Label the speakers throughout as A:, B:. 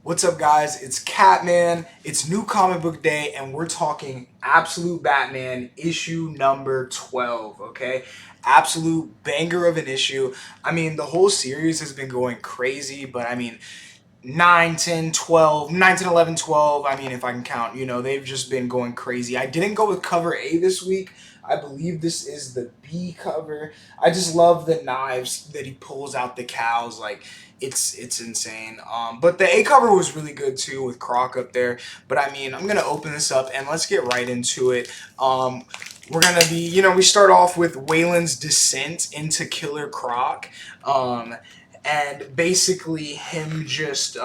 A: What's up, guys? It's Catman. It's New Comic Book Day, and we're talking Absolute Batman issue number 12, okay? Absolute banger of an issue. I mean, the whole series has been going crazy, but I mean, 9, 10, 12, 9, 10, 11, 12. I mean, if I can count, they've just been going crazy. I didn't go with cover A this week. I believe this is the B cover. I just love the knives that he pulls out the cows. Like, it's insane. But the A cover was really good too with Croc up there. But I mean, I'm gonna open this up and let's get right into it. We're gonna be, we start off with Waylon's descent into Killer Croc. And basically him just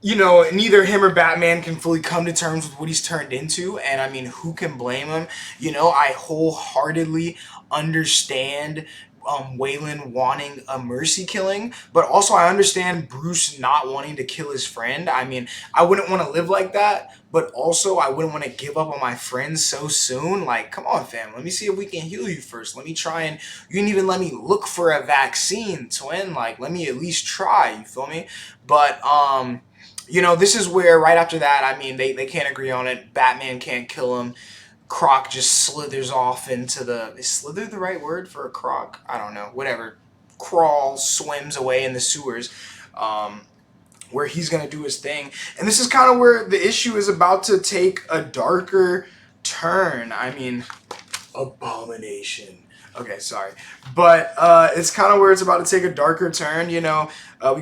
A: neither him or Batman can fully come to terms with what he's turned into, and I mean, who can blame him? I wholeheartedly understand Waylon wanting a mercy killing, but also I understand Bruce not wanting to kill his friend. I mean, I wouldn't want to live like that, but also I wouldn't want to give up on my friends so soon. Like, come on, fam, let me see if we can heal you first. Let me try, and you didn't even let me look for a vaccine, twin. Like, let me at least try, you feel me? But this is where right after that, I mean, they can't agree on it. Batman can't kill him. Croc just slithers off into the... Is slither the right word for a croc? I don't know. Whatever. Crawls, swims away in the sewers. Where he's going to do his thing. And this is kind of where the issue is about to take a darker turn. I mean, abomination. Okay, sorry. But it's kind of where it's about to take a darker turn, we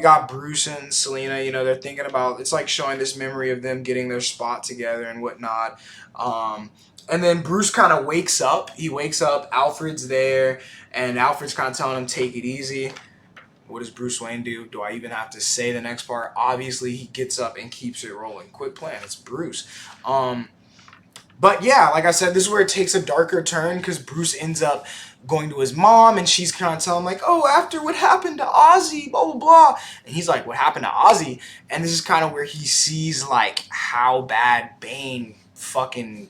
A: got Bruce and Selina, they're thinking about, it's like showing this memory of them getting their spot together and whatnot. And then Bruce kind of wakes up. He wakes up, Alfred's there, and Alfred's kind of telling him, take it easy. What does Bruce Wayne do? Do I even have to say the next part? Obviously, he gets up and keeps it rolling. Quit playing. It's Bruce. But yeah, like I said, this is where it takes a darker turn because Bruce ends up going to his mom and she's kind of telling him like, oh, after what happened to Ozzy, blah, blah, blah. And he's like, what happened to Ozzy? And this is kind of where he sees like how bad Bane fucking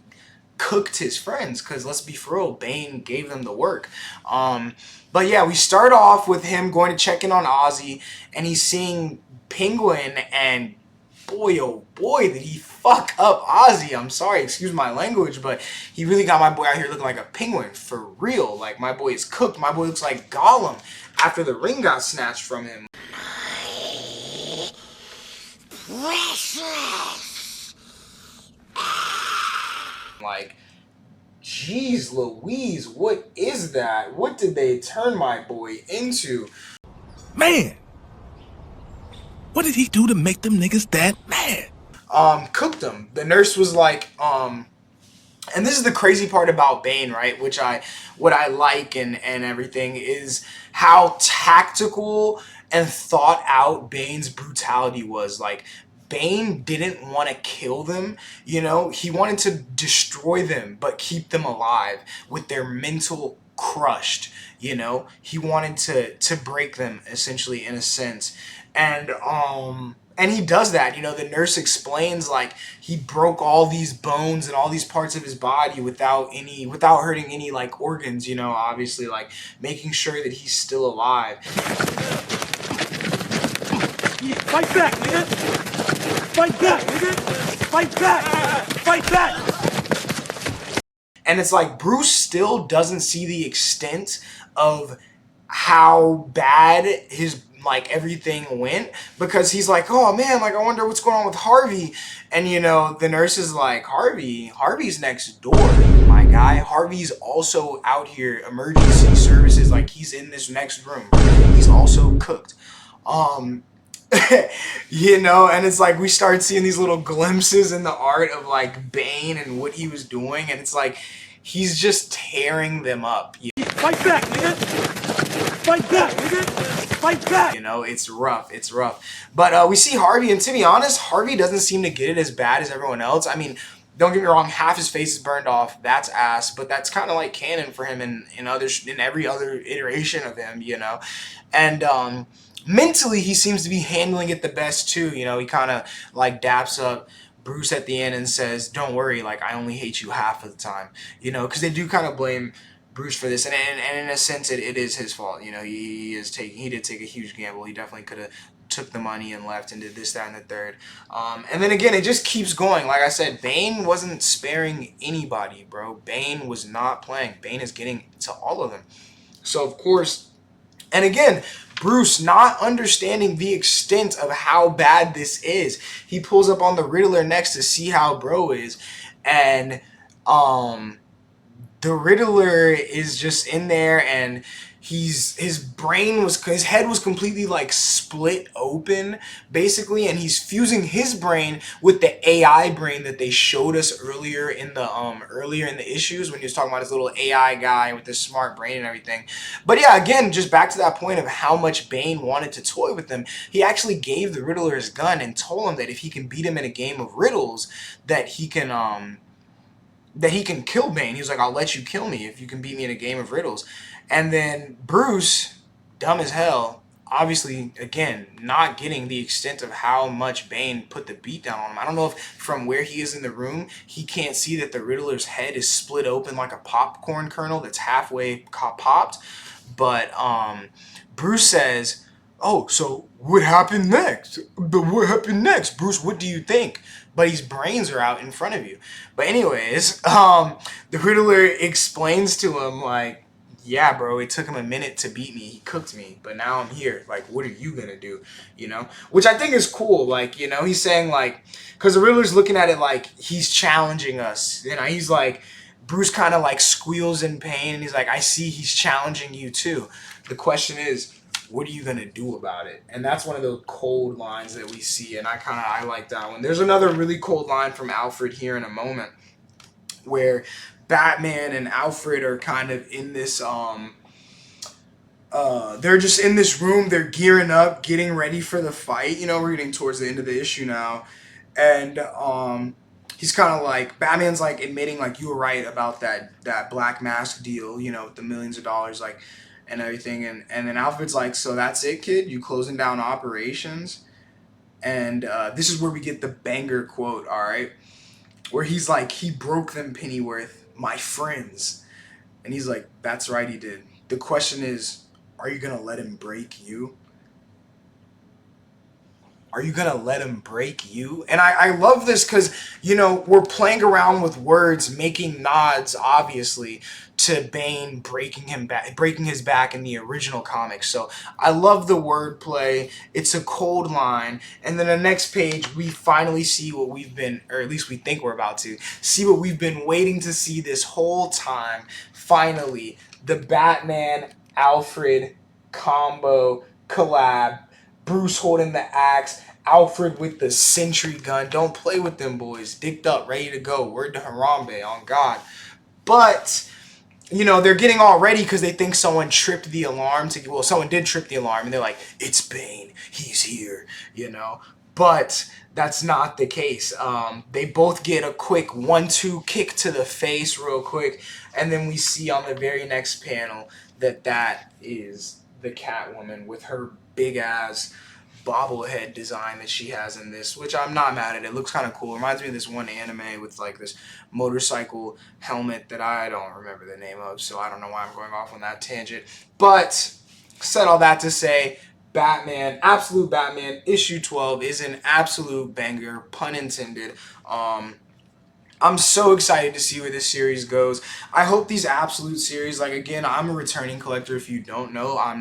A: cooked his friends, because let's be for real, Bane gave them the work. But yeah, we start off with him going to check in on Ozzy, and he's seeing Penguin, and boy, oh boy, did he fuck up Ozzy. I'm sorry, excuse my language, but he really got my boy out here looking like a penguin, for real. Like, my boy is cooked. My boy looks like Gollum after the ring got snatched from him. Precious! Like, jeez Louise, what is that? What did they turn my boy into?
B: Man, what did he do to make them niggas that mad?
A: Cooked them. The nurse was like, and this is the crazy part about Bane, right? What I like and everything is how tactical and thought out Bane's brutality was. Like, Bane didn't want to kill them, he wanted to destroy them but keep them alive with their mental crushed, he wanted to break them essentially, in a sense. And he does that. The nurse explains like he broke all these bones and all these parts of his body without hurting any like organs, obviously like making sure that he's still alive.
B: Fight back, nigga! Fight back, nigga! Fight back! Fight back!
A: And it's like Bruce still doesn't see the extent of how bad his like everything went, because he's like, oh man, like I wonder what's going on with Harvey. And the nurse is like, Harvey's next door, my guy. Harvey's also out here, emergency services, like he's in this next room. He's also cooked. And it's like we start seeing these little glimpses in the art of like Bane and what he was doing, and it's like he's just tearing them up.
B: Fight back, nigga! Fight back, nigga! Fight back!
A: It's rough. But we see Harvey, and to be honest, Harvey doesn't seem to get it as bad as everyone else. I mean, don't get me wrong, half his face is burned off. That's ass, but that's kind of like canon for him in every other iteration of him, And mentally, he seems to be handling it the best too. He kind of like daps up Bruce at the end and says, don't worry, like I only hate you half of the time, because they do kind of blame Bruce for this, and in a sense, it is his fault. He did take a huge gamble. He definitely could have took the money and left and did this, that, and the third. And then again, it just keeps going. Like I said, Bane wasn't sparing anybody, bro. Bane was not playing. Bane is getting to all of them. So of course, and again, Bruce not understanding the extent of how bad this is. He pulls up on the Riddler next to see how bro is, and um the Riddler is just in there, and his head was completely like split open basically, and he's fusing his brain with the AI brain that they showed us earlier in the issues when he was talking about his little AI guy with this smart brain and everything. But yeah, again, just back to that point of how much Bane wanted to toy with him, he actually gave the Riddler his gun and told him that if he can beat him in a game of riddles, that he can kill Bane. He was like, I'll let you kill me if you can beat me in a game of riddles. And then Bruce, dumb as hell, obviously, again, not getting the extent of how much Bane put the beat down on him. I don't know if from where he is in the room, he can't see that the Riddler's head is split open like a popcorn kernel that's halfway popped. But Bruce says, oh, so what happened next? But what happened next? Bruce, what do you think? But his brains are out in front of you. But anyways, the Riddler explains to him like, yeah, bro, it took him a minute to beat me. He cooked me, but now I'm here. Like, what are you gonna do? You know, which I think is cool. Like, you know, he's saying like, because the Riddler's looking at it like he's challenging us. You know, he's like, Bruce kind of like squeals in pain, and he's like, I see he's challenging you too. The question is, what are you gonna do about it? And that's one of those cold lines that we see, and I like that one. There's another really cold line from Alfred here in a moment, where Batman and Alfred are kind of in this they're just in this room, they're gearing up, getting ready for the fight. You know, we're getting towards the end of the issue now. And he's kind of like, Batman's like admitting like, you were right about that Black Mask deal, you know, with the millions of dollars, like, and everything. And then Alfred's like, so that's it, kid, you closing down operations? And this is where we get the banger quote, all right, where he's like, he broke them, Pennyworth, my friends. And he's like, that's right, he did. The question is, are you gonna let him break you? Are you gonna let him break you? And I love this because, you know, we're playing around with words, making nods, obviously, to Bane breaking his back in the original comics. So I love the wordplay. It's a cold line, and then the next page we finally see what we've been, or at least we think we're about to see what we've been waiting to see this whole time. Finally, the Batman Alfred combo collab. Bruce holding the axe, Alfred with the sentry gun. Don't play with them boys. Dicked up, ready to go. Word to Harambe, on God. But, you know, they're getting all ready because they think someone tripped the alarm. Well, someone did trip the alarm, and they're like, it's Bane. He's here, you know. But that's not the case. They both get a quick 1-2 kick to the face real quick, and then we see on the very next panel that is the Catwoman with her big ass bobblehead design that she has in this, which I'm not mad at. It looks kind of cool. It reminds me of this one anime with like this motorcycle helmet that I don't remember the name of, so I don't know why I'm going off on that tangent. But said all that to say, Batman, Absolute Batman, issue 12 is an absolute banger, pun intended. I'm so excited to see where this series goes. I hope these Absolute series, like, again, I'm a returning collector. If you don't know, I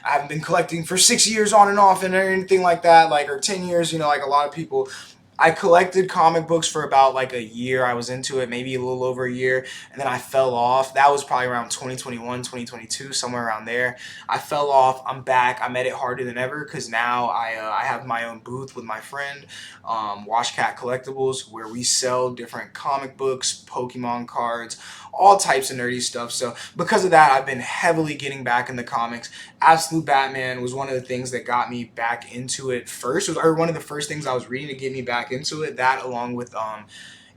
A: haven't been collecting for 6 years on and off and anything like that, like, or 10 years, you know, like a lot of people. I collected comic books for about like a year. I was into it, maybe a little over a year, and then I fell off. That was probably around 2021, 2022, somewhere around there. I fell off. I'm back. I'm at it harder than ever because now I have my own booth with my friend, Washcat Collectibles, where we sell different comic books, Pokemon cards, all types of nerdy stuff. So because of that, I've been heavily getting back in the comics. Absolute Batman was one of the things that got me back into it first, or one of the first things I was reading to get me back into it. That along with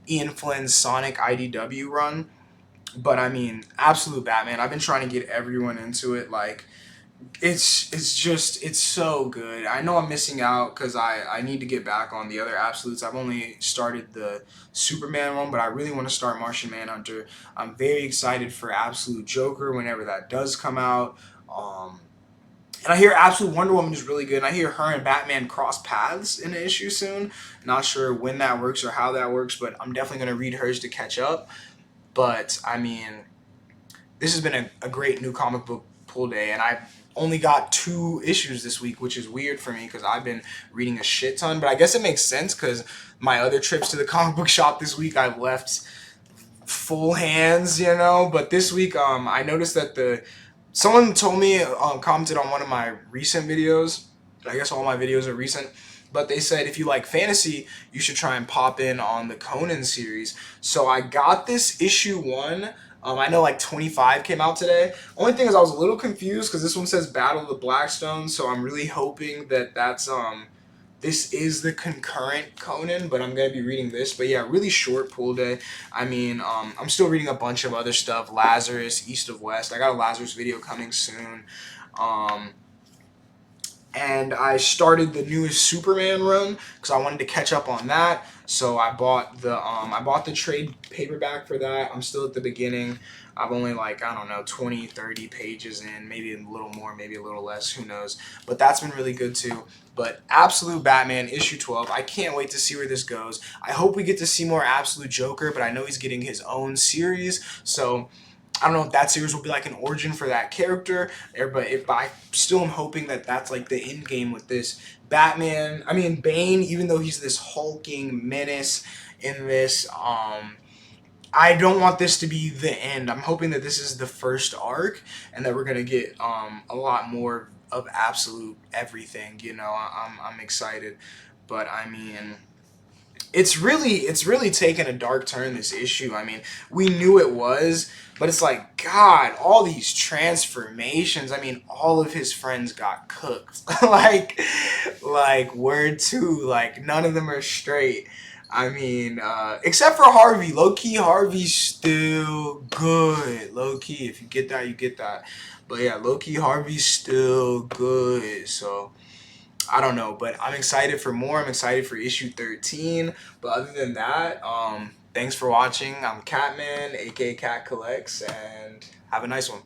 A: Ian Flynn's Sonic IDW run. But I mean, Absolute Batman, I've been trying to get everyone into it. Like, it's so good. I know I'm missing out because I need to get back on the other Absolutes. I've only started the Superman one, but I really want to start Martian Manhunter. I'm very excited for Absolute Joker whenever that does come out. Um, And I hear Absolute Wonder Woman is really good. And I hear her and Batman cross paths in an issue soon. Not sure when that works or how that works, but I'm definitely going to read hers to catch up. But I mean, this has been a great new comic book pull day, and I only got 2 issues this week, which is weird for me because I've been reading a shit ton. But I guess it makes sense because my other trips to the comic book shop this week I've left full hands, you know. But this week, I noticed that the someone told me, commented on one of my recent videos. I guess all my videos are recent. But they said if you like fantasy, you should try and pop in on the Conan series. So I got this issue 1. I know like 25 came out today. Only thing is I was a little confused because this one says Battle of the Blackstone. So I'm really hoping that this is the concurrent Conan, but I'm gonna be reading this. But yeah, really short pull day. I mean, I'm still reading a bunch of other stuff. Lazarus, East of West. I got a Lazarus video coming soon. Um, and I started the newest Superman run because I wanted to catch up on that. So I bought the trade paperback for that. I'm still at the beginning. I've only like I don't know 20, 30 pages in, maybe a little more, maybe a little less, who knows. But that's been really good too. But Absolute Batman issue 12. I can't wait to see where this goes. I hope we get to see more Absolute Joker, but I know he's getting his own series. So I don't know if that series will be like an origin for that character, but I still am hoping that that's like the end game with this Batman. I mean, Bane, even though he's this hulking menace in this, I don't want this to be the end. I'm hoping that this is the first arc, and that we're gonna get a lot more of absolute everything. You know, I'm excited, but I mean it's really taken a dark turn this issue. I mean, we knew it was, but it's like God, all these transformations. I mean, all of his friends got cooked. like word two, like none of them are straight. I mean, except for Harvey. Low key, Harvey's still good. Low key, if you get that, you get that. But yeah, low key, Harvey's still good. So I don't know, but I'm excited for more. I'm excited for issue 13. But other than that, thanks for watching. I'm Catman, aka Cat Collects, and have a nice one.